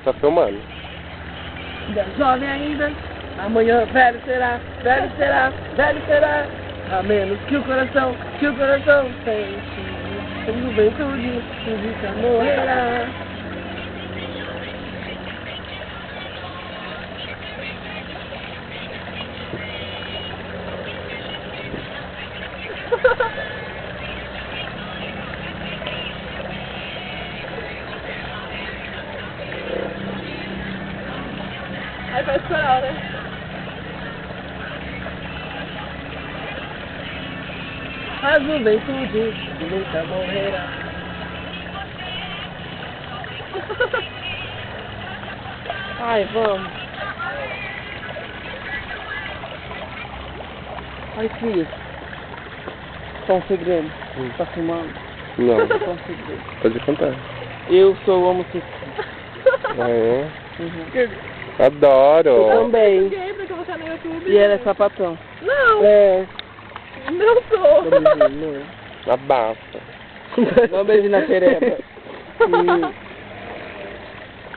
Tá filmando. Jovem ainda, amanhã velho será, velho será, velho será. A menos que o coração sente. Sem juventude, música morrerá. Aí faz coral, né? A juventude nunca morrerá. Ai, vamos. Ai, filho. Só um segredo. Tá filmando? Não. Só um segredo. Pode contar. Eu sou homossexual. Ah, é? Uhum. Adoro. Eu também. Gay pra colocar no YouTube. E ela é sapatão. Não, É. não sou. Vamos ver, não. Abafa. Dá um beijo na pereba. E